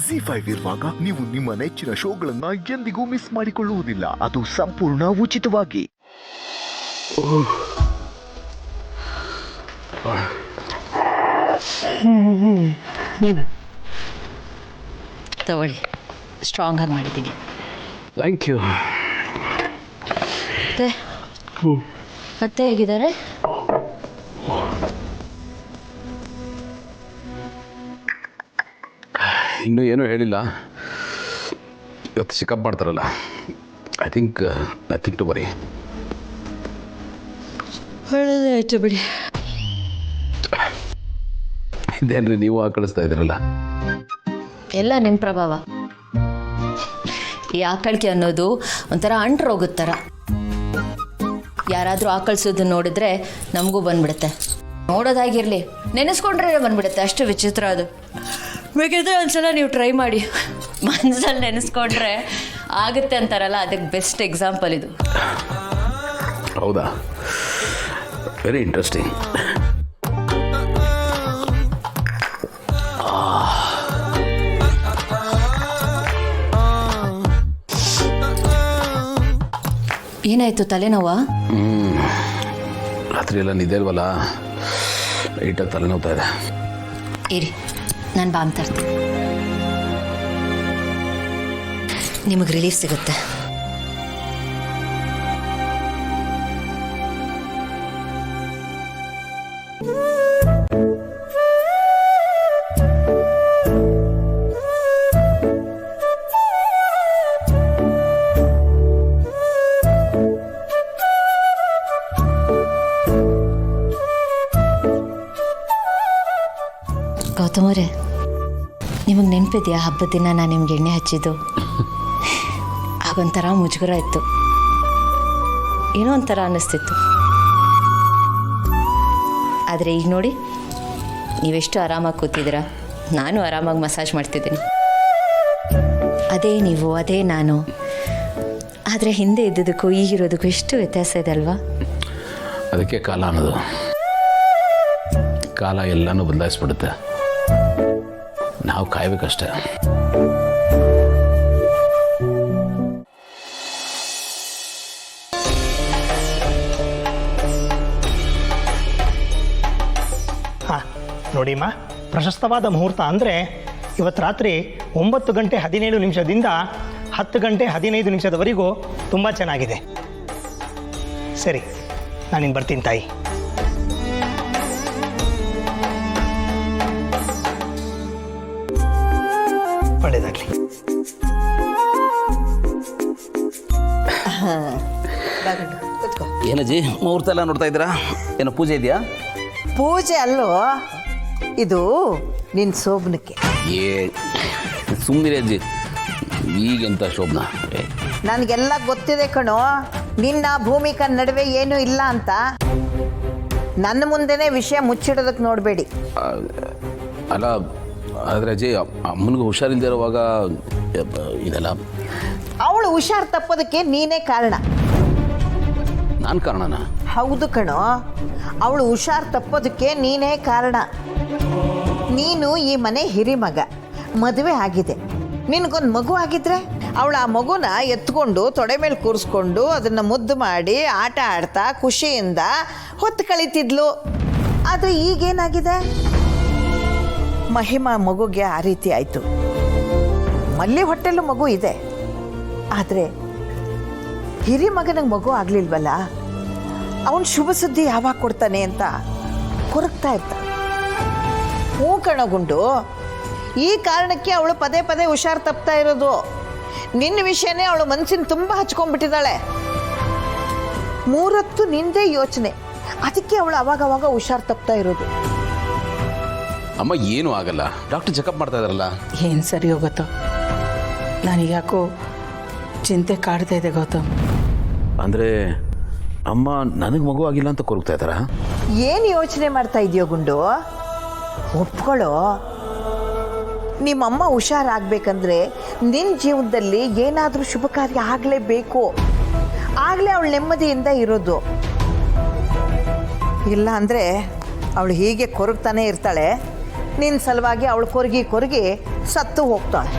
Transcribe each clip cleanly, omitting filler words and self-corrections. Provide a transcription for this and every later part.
ZEE5 ಇರುವಾಗ ನೀವು ನಿಮ್ಮ ನೆಚ್ಚಿನ ಶೋಗಳನ್ನ ಎಂದಿಗೂ ಮಿಸ್ ಮಾಡಿಕೊಳ್ಳುವುದಿಲ್ಲ. ಅದು ಸಂಪೂರ್ಣ ಉಚಿತವಾಗಿ. ತಗೊಳ್ಳಿ, ಸ್ಟ್ರಾಂಗ್ ಆಗಿ ಮಾಡಿದ್ದೀನಿ. Thank you. ಮತ್ತೆ ಹೇಗಿದ್ದಾರೆ? ಇನ್ನೂ ಏನೂ ಹೇಳಿಲ್ಲ. ಇವತ್ತು ಚೆಕಪ್ ಮಾಡ್ತಾರಲ್ಲ, I think nothing to worry. ಒಳ್ಳೆಯದೇ ಆಯಿತು ಬಿಡಿ. ಇದೇನ್ರಿ ನೀವು ಕಳಿಸ್ತಾ ಇದ್ದೀರಲ್ಲ? ಎಲ್ಲ ನಿಮ್ಮ ಪ್ರಭಾವ. ಈ ಆಕಳಿಕೆ ಅನ್ನೋದು ಒಂಥರ ಅಂಟ್ರೋಗದ ಥರ. ಯಾರಾದರೂ ಆಕಳಿಸೋದನ್ನ ನೋಡಿದ್ರೆ ನಮಗೂ ಬಂದ್ಬಿಡುತ್ತೆ. ನೋಡೋದಾಗಿರಲಿ, ನೆನೆಸ್ಕೊಂಡ್ರೆ ಬಂದ್ಬಿಡುತ್ತೆ. ಅಷ್ಟು ವಿಚಿತ್ರ ಅದು. ಬೇಕಿದ್ರೆ ಒಂದ್ಸಲ ನೀವು ಟ್ರೈ ಮಾಡಿ. ಮನಸ್ಸಲ್ಲಿ ನೆನೆಸ್ಕೊಂಡ್ರೆ ಆಗುತ್ತೆ ಅಂತಾರಲ್ಲ, ಅದಕ್ಕೆ ಬೆಸ್ಟ್ ಎಕ್ಸಾಂಪಲ್ ಇದು. ಹೌದಾ? Very interesting. ಏನಾಯಿತು, ತಲೆನೋವಾ? ರಾತ್ರಿ ಎಲ್ಲ ನಿದ್ದೆ ಇಲ್ವಲ್ಲ, ಲೈಟಾಗಿ ತಲೆನೋವ್ತಾ ಇದೆ. ಇರಿ, ನಾನು ಬಾಮ್ ತರ್ತೀನಿ. ನಿಮಗೆ ರಿಲೀಫ್ ಸಿಗುತ್ತೆ. ಗೌತಮರೇ, ನಿಮಗೆ ನೆನಪಿದೆಯಾ ಹಬ್ಬದ ದಿನ ನಾನು ನಿಮ್ಗೆ ಎಣ್ಣೆ ಹಚ್ಚಿದ್ದು? ಆಗೊಂಥರ ಮುಜುಗರ ಇತ್ತು, ಏನೋ ಒಂಥರ ಅನ್ನಿಸ್ತಿತ್ತು. ಆದರೆ ಈಗ ನೋಡಿ, ನೀವೆಷ್ಟು ಆರಾಮಾಗಿ ಕೂತಿದ್ದೀರಾ. ನಾನು ಆರಾಮಾಗಿ ಮಸಾಜ್ ಮಾಡ್ತಿದ್ದೀನಿ. ಅದೇ ನೀವು, ಅದೇ ನಾನು. ಆದರೆ ಹಿಂದೆ ಇದ್ದಿದ್ದಕ್ಕೂ ಈಗಿರೋದಕ್ಕೂ ಎಷ್ಟು ವ್ಯತ್ಯಾಸ ಇದೆ ಅಲ್ವಾ? ಅದಕ್ಕೆ ಕಾಲ ಅನ್ನೋದು. ಕಾಲ ಎಲ್ಲನೂ ಬದಲಾಯಿಸ್ಬಿಡುತ್ತೆ, ನಾವು ಕಾಯ್ಬೇಕಷ್ಟೆ. ಹಾಂ ನೋಡಿಮ್ಮ, ಪ್ರಶಸ್ತವಾದ ಮುಹೂರ್ತ ಅಂದರೆ ಇವತ್ತು ರಾತ್ರಿ 9:17 10:15 ತುಂಬ ಚೆನ್ನಾಗಿದೆ. ಸರಿ, ನಾನಿನ್ನು ಬರ್ತೀನಿ ತಾಯಿ. ಒಳ್ಳೆಯದಾಗಲಿ. ಏನಜ್ಜಿ ಮುಹೂರ್ತ ಎಲ್ಲ ನೋಡ್ತಾ ಇದ್ದೀರಾ? ಏನೋ ಪೂಜೆ ಇದೆಯಾ? ಪೂಜೆ ಅಲ್ಲೋ, ಇದು ನಿನ್ನ ಶೋಭನಕ್ಕೆ. ಸುಮ್ಮನೆ ಅಜ್ಜಿ, ಈಗೆಂತ ಶೋಭನ? ನನಗೆಲ್ಲ ಗೊತ್ತಿದೆ ಕಣೋ, ನಿನ್ನ ಭೂಮಿಕ ನಡುವೆ ಏನೂ ಇಲ್ಲ ಅಂತ. ನನ್ನ ಮುಂದೆನೇ ವಿಷಯ ಮುಚ್ಚಿಡೋದಕ್ಕೆ ನೋಡಬೇಡಿ. ಅಲ್ಲ, ಆದರೆ ಅಜ್ಜಿ ಅಮ್ಮನಿಗೆ ಹುಷಾರಿಲ್ಲದೆ ಇರುವಾಗ ಇದೆಲ್ಲ. ಅವಳು ಹುಷಾರು ತಪ್ಪೋದಕ್ಕೆ ನೀನೇ ಕಾರಣ. ನಾನು ಕಾರಣನಾ? ಹೌದು ಕಣೋ, ಅವಳು ಹುಷಾರು ತಪ್ಪೋದಕ್ಕೆ ನೀನೇ ಕಾರಣ. ನೀನು ಈ ಮನೆ ಹಿರಿಮಗ, ಮದುವೆ ಆಗಿದೆ. ನಿನಗೊಂದು ಮಗು ಆಗಿದ್ರೆ ಅವಳು ಆ ಮಗುನ ಎತ್ಕೊಂಡು ತೊಡೆ ಮೇಲೆ ಕೂರಿಸ್ಕೊಂಡು ಅದನ್ನು ಮುದ್ದು ಮಾಡಿ ಆಟ ಆಡ್ತಾ ಖುಷಿಯಿಂದ ಹೊತ್ತು ಕಳೀತಿದ್ಲು. ಆದರೆ ಈಗೇನಾಗಿದೆ? ಮಹಿಮಾ ಮಗುಗೆ ಆ ರೀತಿ ಆಯಿತು. ಮಲ್ಲಿ ಹೊಟ್ಟೆಲ್ಲೂ ಮಗು ಇದೆ, ಆದರೆ ಹಿರಿಮಗನಿಗೆ ಮಗು ಆಗಲಿಲ್ವಲ್ಲ. ಅವನು ಶುಭ ಸುದ್ದಿ ಯಾವಾಗ ಕೊಡ್ತಾನೆ ಅಂತ ಕೊರಗ್ತಾ ಇರ್ತಾನೆ. ಹೂ ಕಣಗುಂಡು, ಈ ಕಾರಣಕ್ಕೆ ಅವಳು ಪದೇ ಪದೇ ಹುಷಾರು ತಪ್ತಾ ಇರೋದು. ನಿನ್ನ ವಿಷಯನೇ ಅವಳು ಮನಸ್ಸಿನ ತುಂಬ ಹಚ್ಕೊಂಡ್ಬಿಟ್ಟಿದ್ದಾಳೆ. 3 ಹೊತ್ತು ನಿಂದೇ ಯೋಚನೆ, ಅದಕ್ಕೆ ಅವಳು ಅವಾಗವಾಗ ಹುಷಾರು ತಪ್ತಾ ಇರೋದು. ಅಮ್ಮ ಏನೂ ಆಗಲ್ಲ, ಡಾಕ್ಟರ್ ಚೆಕಪ್ ಮಾಡ್ತಾ ಇದ್ದಾರಲ್ಲ. ಏನು ಸರಿ ಹೋಗುತ್ತೋ? ನನಗೆ ಯಾಕೋ ಚಿಂತೆ ಕಾಡ್ತಾ ಇದೆ ಗೌತಮ್. ಅಂದರೆ ಅಮ್ಮ ನನಗೆ ಮಗು ಆಗಿಲ್ಲ ಅಂತ ಕೊರಗ್ತಾ ಇದ್ದಾರಾ? ಏನು ಯೋಚನೆ ಮಾಡ್ತಾ ಇದೆಯೋ ಗುಂಡು? ಒಪ್ಕೊಳ್ಳೋ, ನಿಮ್ಮಮ್ಮ ಹುಷಾರಾಗಬೇಕಂದ್ರೆ ನಿನ್ನ ಜೀವನದಲ್ಲಿ ಏನಾದರೂ ಶುಭ ಕಾರ್ಯ ಆಗಲೇಬೇಕು. ಆಗಲೇ ಅವಳು ನೆಮ್ಮದಿಯಿಂದ ಇರೋದು. ಇಲ್ಲ ಅಂದರೆ ಅವಳು ಹೀಗೆ ಕೊರಗ್ತಾನೆ ಇರ್ತಾಳೆ. ನಿನ್ನ ಸಲುವಾಗಿ ಅವಳು ಕೊರಗಿ ಸತ್ತು ಹೋಗ್ತಾಳೆ.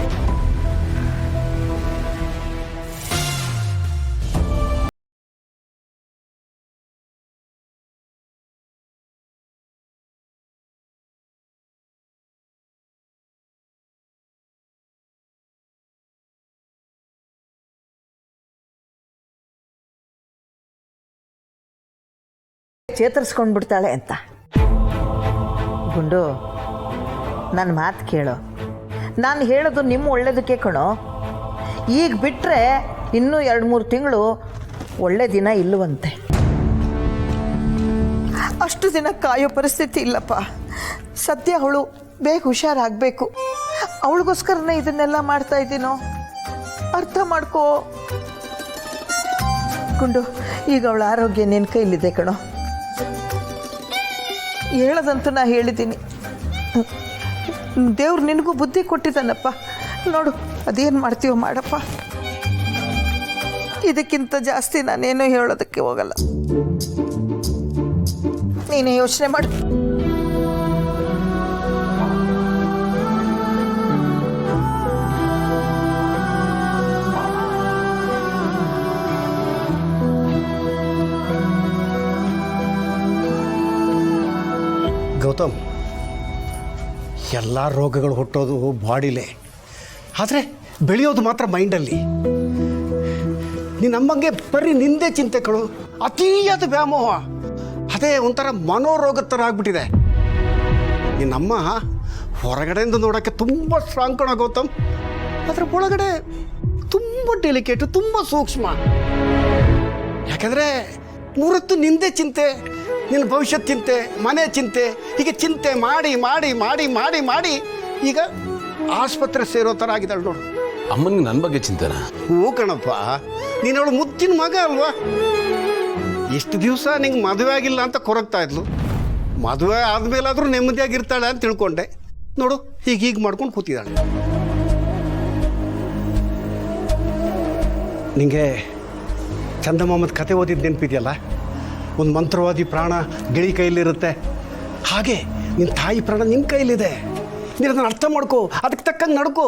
ಚೇತರಿಸ್ಕೊಂಡು ಬಿಡ್ತಾಳೆ ಅಂತ. ಗುಂಡು, ನನ್ನ ಮಾತು ಕೇಳು. ನಾನು ಹೇಳೋದು ನಿಮ್ಮ ಒಳ್ಳೇದಕ್ಕೆ ಕಣೋ. ಈಗ ಬಿಟ್ಟರೆ ಇನ್ನೂ 2-3 ತಿಂಗಳು ಒಳ್ಳೆ ದಿನ ಇಲ್ಲವಂತೆ. ಅಷ್ಟು ದಿನ ಕಾಯೋ ಪರಿಸ್ಥಿತಿ ಇಲ್ಲಪ್ಪ. ಸದ್ಯ ಅವಳು ಬೇಗ ಹುಷಾರಾಗಬೇಕು. ಅವಳಿಗೋಸ್ಕರನೇ ಇದನ್ನೆಲ್ಲ ಮಾಡ್ತಾ ಇದ್ದೀನೋ, ಅರ್ಥ ಮಾಡ್ಕೋ ಗುಂಡು. ಈಗ ಅವಳ ಆರೋಗ್ಯ ನಿನ್ನ ಕೈಲಿದೆ ಕಣೋ. ಹೇಳೋದಂತೂ ನಾ ಹೇಳಿದ್ದೀನಿ. ದೇವ್ರು ನಿನಗೂ ಬುದ್ಧಿ ಕೊಟ್ಟಿದ್ದಾನಪ್ಪ. ನೋಡು ಅದೇನು ಮಾಡ್ತೀವೋ ಮಾಡಪ್ಪ. ಇದಕ್ಕಿಂತ ಜಾಸ್ತಿ ನಾನೇನು ಹೇಳೋದಕ್ಕೆ ಹೋಗಲ್ಲ. ನೀನೇ ಯೋಚನೆ ಮಾಡು. ಗೌತಮ್, ಎಲ್ಲ ರೋಗಗಳು ಹುಟ್ಟೋದು ಬಾಡಿಲೇ, ಆದರೆ ಬೆಳೆಯೋದು ಮಾತ್ರ ಮೈಂಡಲ್ಲಿ. ನಮ್ಮಂಗೆ ಬರೀ ನಿಂದೆ ಚಿಂತೆ ಕಳು, ಅತಿಯಾದ ವ್ಯಾಮೋಹ, ಅದೇ ಒಂಥರ ಮನೋರೋಗದ ಥರ ಆಗ್ಬಿಟ್ಟಿದೆ. ನಿನ್ನಮ್ಮ ಹೊರಗಡೆಯಿಂದ ನೋಡೋಕ್ಕೆ ತುಂಬ ಸ್ಟ್ರಾಂಗ್ ಕಣ ಗೌತಮ್, ಅದರ ಒಳಗಡೆ ತುಂಬ ಡೆಲಿಕೇಟು, ತುಂಬ ಸೂಕ್ಷ್ಮ. ಯಾಕಂದರೆ 3 ಹೊತ್ತು ನಿಂದೆ ಚಿಂತೆ, ನಿನ್ನ ಭವಿಷ್ಯದ ಚಿಂತೆ, ಮನೆ ಚಿಂತೆ, ಹೀಗೆ ಚಿಂತೆ ಮಾಡಿ ಮಾಡಿ ಮಾಡಿ ಮಾಡಿ ಮಾಡಿ ಈಗ ಆಸ್ಪತ್ರೆ ಸೇರೋ ಥರ ಆಗಿದ್ದಾಳೆ ನೋಡು. ಅಮ್ಮನಿಗೆ ನನ್ನ ಬಗ್ಗೆ ಚಿಂತೆನಾ? ಹ್ಞೂ ಕಣಪ್ಪ, ನೀನು ಅವಳು ಮುದ್ದಿನ ಮಗ ಅಲ್ವಾ. ಇಷ್ಟು ದಿವಸ ನಿಂಗೆ ಮದುವೆ ಆಗಿಲ್ಲ ಅಂತ ಕೊರಗ್ತಾ ಇದ್ಲು. ಮದುವೆ ಆದಮೇಲಾದರೂ ನೆಮ್ಮದಿಯಾಗಿರ್ತಾಳೆ ಅಂತ ತಿಳ್ಕೊಂಡೆ. ನೋಡು ಹೀಗೆ ಮಾಡ್ಕೊಂಡು ಕೂತಿದ್ದಾಳೆ. ನಿಂಗೆ ಚಂದಮಾಮದ ಕತೆ ಓದಿದ್ದು ನೆನಪಿದೆಯಲ್ಲ, ಒಂದು ಮಂತ್ರವಾದಿ ಪ್ರಾಣ ಗಿಳಿ ಕೈಲಿರುತ್ತೆ, ಹಾಗೆ ನಿನ್ನ ತಾಯಿ ಪ್ರಾಣ ನಿನ್ನ ಕೈಲಿದೆ. ನೀನು ಅದನ್ನು ಅರ್ಥ ಮಾಡ್ಕೋ, ಅದಕ್ಕೆ ತಕ್ಕಂಗೆ ನಡ್ಕೋ.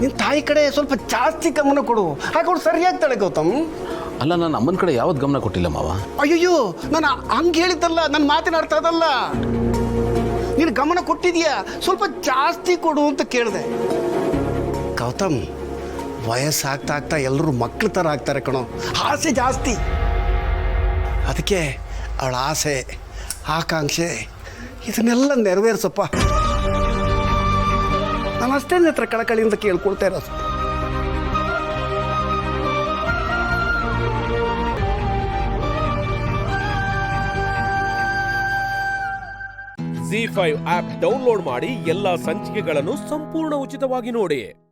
ನಿನ್ನ ತಾಯಿ ಕಡೆ ಸ್ವಲ್ಪ ಜಾಸ್ತಿ ಗಮನ ಕೊಡು, ಹಾಗೆ ಅವಳು ಸರಿಯಾಗ್ತಾಳೆ ಗೌತಮ್. ಅಲ್ಲ, ನಾನು ಅಮ್ಮನ ಕಡೆ ಯಾವತ್ತು ಗಮನ ಕೊಟ್ಟಿಲ್ಲ ಮಾವ. ಅಯ್ಯಯ್ಯೋ, ನಾನು ಹಂಗೆ ಹೇಳಿದ್ದಲ್ಲ, ನನ್ನ ಮಾತಿನ ಅರ್ಥ ಅದಲ್ಲ. ನೀನು ಗಮನ ಕೊಟ್ಟಿದೀಯಾ, ಸ್ವಲ್ಪ ಜಾಸ್ತಿ ಕೊಡು ಅಂತ ಕೇಳಿದೆ. ಗೌತಮ್, ವಯಸ್ಸಾಗ್ತಾ ಆಗ್ತಾ ಎಲ್ಲರೂ ಮಕ್ಕಳ ಥರ ಆಗ್ತಾರೆ ಕಣೋ, ಆಸೆ ಜಾಸ್ತಿ. ಅದಕ್ಕೆ ಅವಳ ಆಸೆ ಆಕಾಂಕ್ಷೆ ಇದನ್ನೆಲ್ಲ ನೆರವೇರಿಸಪ್ಪ. ನಾನು ಅಷ್ಟೇ ಹತ್ರ ಕಳಕಳಿಯಿಂದ ಕೇಳ್ಕೊಳ್ತಾ ಇರೋದು. ZEE5 ಆಪ್ ಡೌನ್ಲೋಡ್ ಮಾಡಿ ಎಲ್ಲಾ ಸಂಚಿಕೆಗಳನ್ನು ಸಂಪೂರ್ಣ ಉಚಿತವಾಗಿ ನೋಡಿ.